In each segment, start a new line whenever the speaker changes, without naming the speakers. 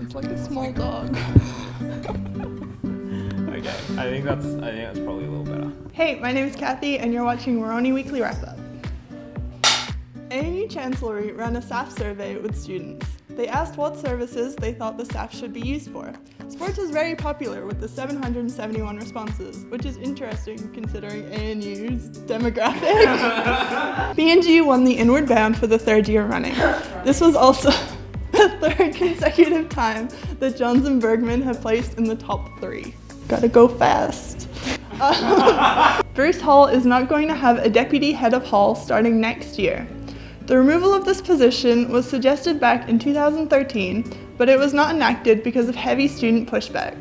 It's like a small dog.
Okay, I think that's probably a little better.
Hey, my name is Cathy and you're watching Woroni Weekly Wrap-Up. ANU Chancellery ran a staff survey with students. They asked what services they thought the staff should be used for. Sports was very popular with the 771 responses, which is interesting considering ANU's demographic. B&G won the Inward Bound for the third year running. This was also the third consecutive time that Johns and Bergman have placed in the top 3. Gotta go fast. Bruce Hall is not going to have a deputy head of Hall starting next year. The removal of this position was suggested back in 2013, but it was not enacted because of heavy student pushback.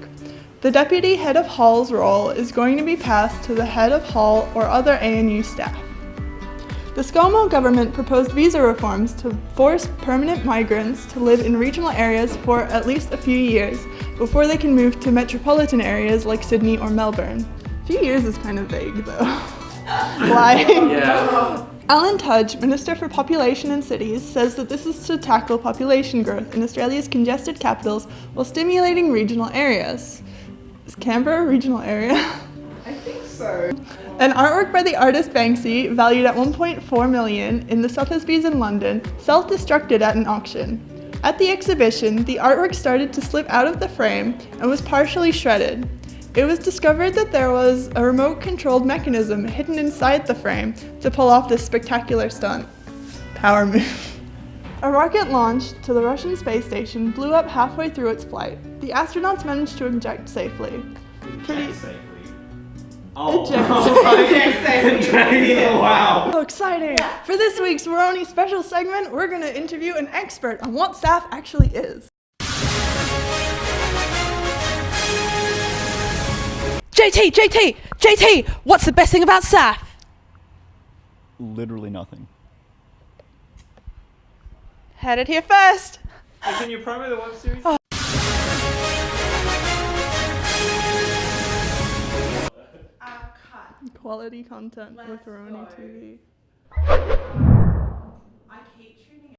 The deputy head of Hall's role is going to be passed to the head of Hall or other ANU staff. The ScoMo government proposed visa reforms to force permanent migrants to live in regional areas for at least a few years before they can move to metropolitan areas like Sydney or Melbourne. A few years is kind of vague though. Lying. Yeah. Alan Tudge, Minister for Population and Cities, says that this is to tackle population growth in Australia's congested capitals while stimulating regional areas. Is Canberra a regional area?
I think so.
An artwork by the artist Banksy, valued at $1.4 million in the Sotheby's in London, self-destructed at an auction. At the exhibition, the artwork started to slip out of the frame and was partially shredded. It was discovered that there was a remote-controlled mechanism hidden inside the frame to pull off this spectacular stunt. Power move. A rocket launched to the Russian space station blew up halfway through its flight. The astronauts managed to eject safely.
Eject safely.
Eject safely.
Wow.
So exciting! For this week's Woroni special segment, we're going to interview an expert on what SAF actually is.
JT, what's the best thing about SAF?
Literally nothing.
Heard it here first.
Hey, can you promo the web series?
Oh. Quality content with Woroni TV.
I keep